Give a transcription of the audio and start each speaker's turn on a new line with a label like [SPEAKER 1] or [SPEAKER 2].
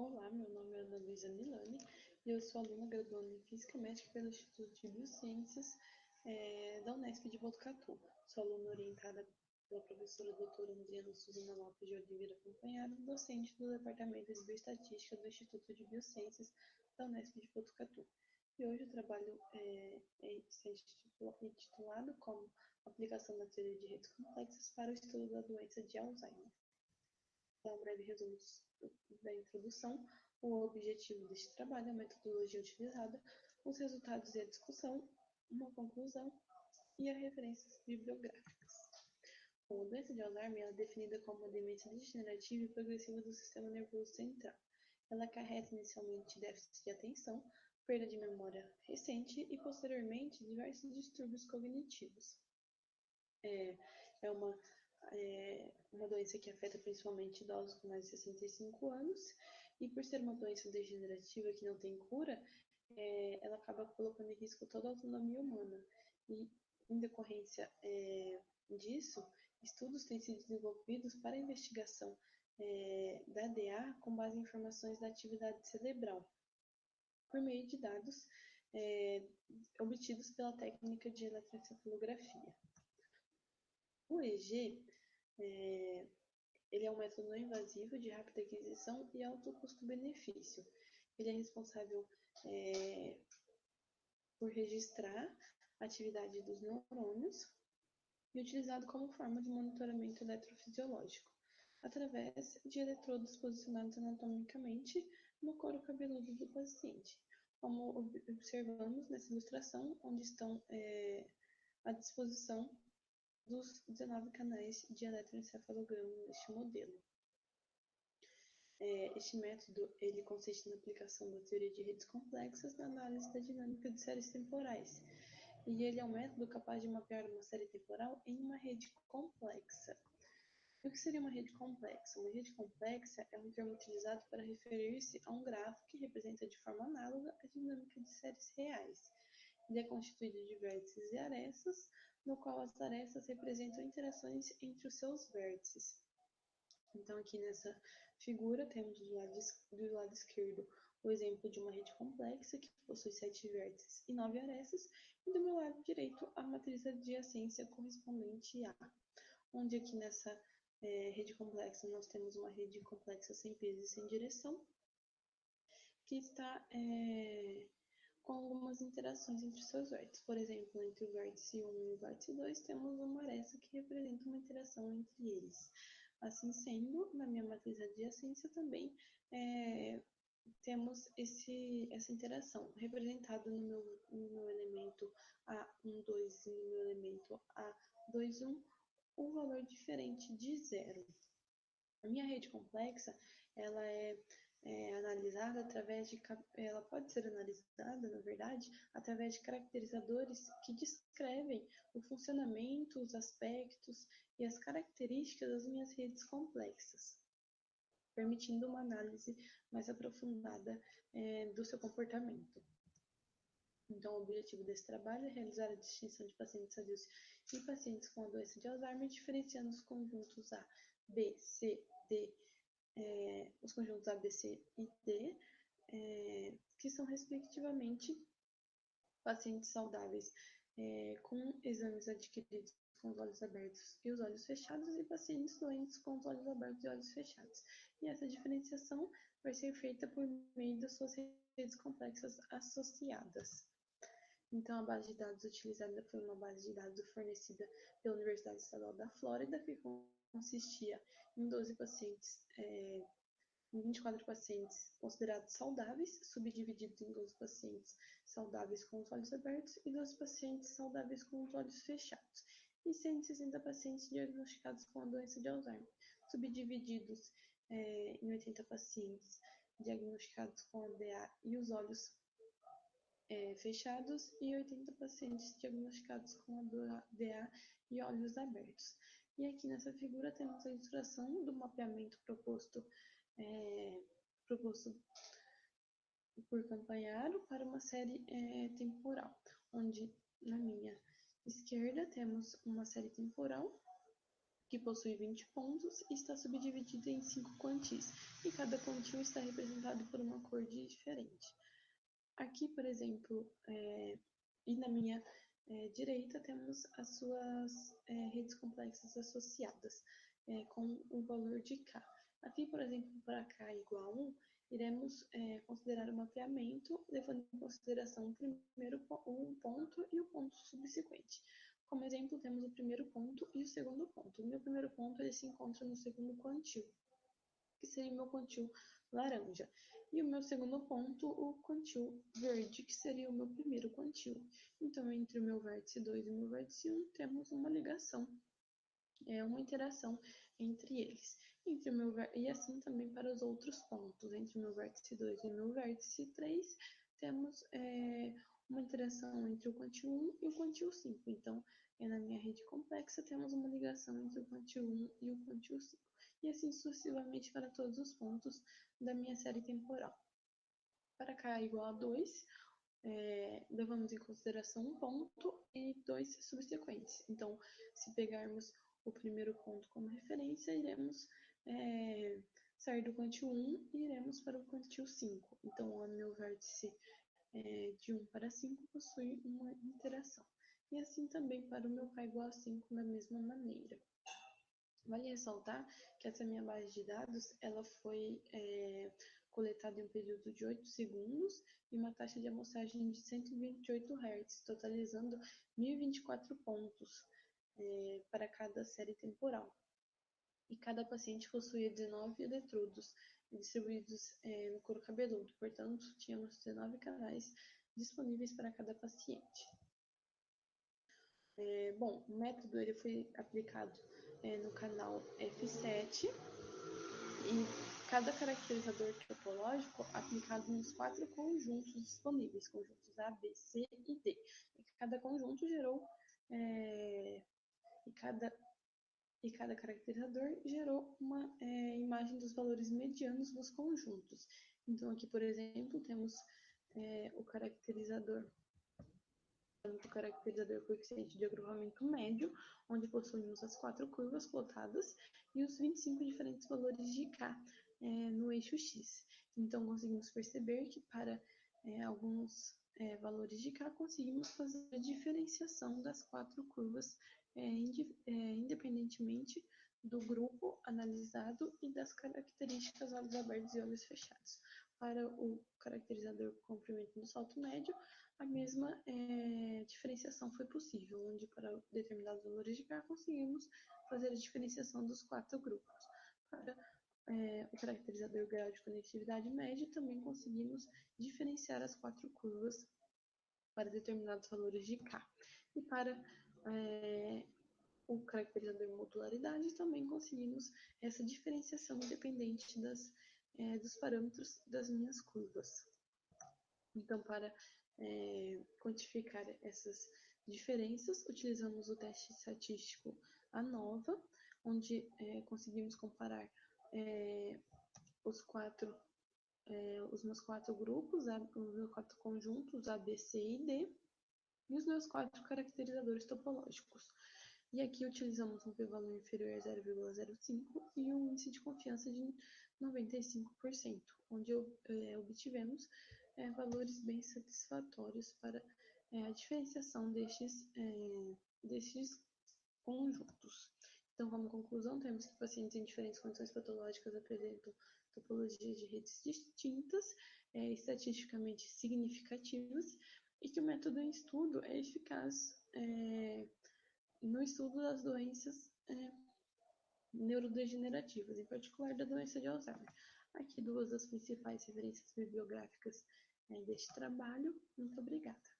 [SPEAKER 1] Olá, meu nome é Ana Luísa Milani e eu sou aluna graduando em Física Médica pelo Instituto de Biociências da Unesp de Botucatu. Sou aluna orientada pela professora doutora Andriana Suzana Lopes de Oliveira Acompanhado, docente do Departamento de Bioestatística do Instituto de Biociências da Unesp de Botucatu. E hoje o trabalho é intitulado como Aplicação da Teoria de Redes Complexas para o Estudo da Doença de Alzheimer. Então, um breve resumo da introdução, o objetivo deste trabalho, a metodologia utilizada, os resultados e a discussão, uma conclusão e as referências bibliográficas. Bom, a doença de Alzheimer é definida como uma demência degenerativa e progressiva do sistema nervoso central. Ela acarreta inicialmente déficit de atenção, perda de memória recente e, posteriormente, diversos distúrbios cognitivos. É uma doença que afeta principalmente idosos com mais de 65 anos, e por ser uma doença degenerativa que não tem cura, ela acaba colocando em risco toda a autonomia humana. E, em decorrência disso, estudos têm sido desenvolvidos para a investigação da DA com base em informações da atividade cerebral, por meio de dados obtidos pela técnica de eletroencefalografia. O EEG ele é um método não invasivo de rápida aquisição e alto custo-benefício. Ele é responsável por registrar a atividade dos neurônios e utilizado como forma de monitoramento eletrofisiológico, através de eletrodos posicionados anatomicamente no couro cabeludo do paciente, como observamos nessa ilustração, onde estão à disposição dos 19 canais de eletroencefalograma neste modelo. Este método ele consiste na aplicação da teoria de redes complexas na análise da dinâmica de séries temporais, e ele é um método capaz de mapear uma série temporal em uma rede complexa. E o que seria uma rede complexa? Uma rede complexa é um termo utilizado para referir-se a um grafo que representa de forma análoga a dinâmica de séries reais. Ele é constituído de vértices e arestas, no qual as arestas representam interações entre os seus vértices. Então, aqui nessa figura, temos do lado esquerdo o exemplo de uma rede complexa que possui 7 vértices e 9 arestas, e do meu lado direito a matriz adjacência correspondente a, onde aqui nessa rede complexa nós temos uma rede complexa sem peso e sem direção, que está com algumas interações entre seus vértices. Por exemplo, entre o vértice 1 e o vértice 2, temos uma aresta que representa uma interação entre eles. Assim sendo, na minha matriz adjacência também temos essa interação representada no meu elemento A12 e no meu elemento A21, um valor diferente de zero. A minha rede complexa, ela analisada ela pode ser analisada, na verdade, através de caracterizadores que descrevem o funcionamento, os aspectos e as características das minhas redes complexas, permitindo uma análise mais aprofundada do seu comportamento. Então, o objetivo desse trabalho é realizar a distinção de pacientes sadios e pacientes com a doença de Alzheimer, diferenciando os conjuntos A, B, C, D, os conjuntos A, B, C e D, que são, respectivamente, pacientes saudáveis com exames adquiridos com os olhos abertos e os olhos fechados, e pacientes doentes com os olhos abertos e olhos fechados. E essa diferenciação vai ser feita por meio das suas redes complexas associadas. Então, a base de dados utilizada foi uma base de dados fornecida pela Universidade Estadual da Flórida, que consistia em 12 pacientes, 24 pacientes considerados saudáveis, subdivididos em 12 pacientes saudáveis com os olhos abertos e 12 pacientes saudáveis com os olhos fechados, e 160 pacientes diagnosticados com a doença de Alzheimer, subdivididos em 80 pacientes diagnosticados com a DA e os olhos fechados, e 80 pacientes diagnosticados com a DA e olhos abertos. E aqui nessa figura temos a ilustração do mapeamento proposto por Campanharo para uma série temporal, onde na minha esquerda temos uma série temporal que possui 20 pontos e está subdividida em 5 quantis, e cada quantil está representado por uma cor diferente. Aqui, por exemplo, e na minha direita, temos as suas redes complexas associadas com o valor de K. Aqui, por exemplo, para K igual a 1, iremos considerar o mapeamento, levando em consideração o primeiro um ponto e o ponto subsequente. Como exemplo, temos o primeiro ponto e o segundo ponto. O meu primeiro ponto ele se encontra no segundo quantil, que seria o meu quantil laranja. E o meu segundo ponto, o quantil verde, que seria o meu primeiro quantil. Então, entre o meu vértice 2 e o meu vértice 1, temos uma ligação, uma interação entre eles. E assim também para os outros pontos. Entre o meu vértice 2 e o meu vértice 3, temos uma interação entre o quantil 1 e o quantil 5. Então, na minha rede complexa, temos uma ligação entre o quantil 1 e o quantil 5. E assim sucessivamente para todos os pontos da minha série temporal. Para K igual a 2, levamos em consideração um ponto e 2 subsequentes. Então, se pegarmos o primeiro ponto como referência, iremos sair do quantil 1 e iremos para o quantil 5. Então, o meu vértice de 1 para 5 possui uma interação. E assim também para o meu K igual a 5 da mesma maneira. Vale ressaltar que essa minha base de dados ela foi coletada em um período de 8 segundos e uma taxa de amostragem de 128 Hz, totalizando 1024 pontos para cada série temporal. E cada paciente possuía 19 eletrodos distribuídos no couro cabeludo, portanto, tínhamos 19 canais disponíveis para cada paciente. Bom, o método ele foi aplicado no canal F7 e cada caracterizador topológico aplicado nos 4 conjuntos disponíveis, conjuntos A, B, C e D. E cada conjunto gerou e cada caracterizador gerou uma imagem dos valores medianos dos conjuntos. Então aqui, por exemplo, temos o caracterizador coeficiente de agrupamento médio, onde possuímos as 4 curvas plotadas e os 25 diferentes valores de K no eixo X. Então, conseguimos perceber que para alguns valores de K, conseguimos fazer a diferenciação das 4 curvas independentemente do grupo analisado e das características olhos abertos e olhos fechados. Para o caracterizador comprimento do salto médio, a mesma diferenciação foi possível, onde para determinados valores de K conseguimos fazer a diferenciação dos 4 grupos. Para o caracterizador grau de conectividade média, também conseguimos diferenciar as 4 curvas para determinados valores de K. E para o caracterizador modularidade, também conseguimos essa diferenciação independente dos parâmetros das minhas curvas. Então, para quantificar essas diferenças, utilizamos o teste estatístico ANOVA, onde conseguimos comparar os meus 4 grupos, os meus 4 conjuntos, A, B, C e D, e os meus 4 caracterizadores topológicos. E aqui utilizamos um p-valor inferior a 0,05 e um índice de confiança de 95%, onde obtivemos valores bem satisfatórios para a diferenciação destes conjuntos. Então, como conclusão, temos que pacientes em diferentes condições patológicas apresentam topologias de redes distintas, estatisticamente significativas, e que o método em estudo é eficaz no estudo das doenças neurodegenerativas, em particular da doença de Alzheimer. Aqui duas das principais referências bibliográficas deste trabalho. Muito obrigada.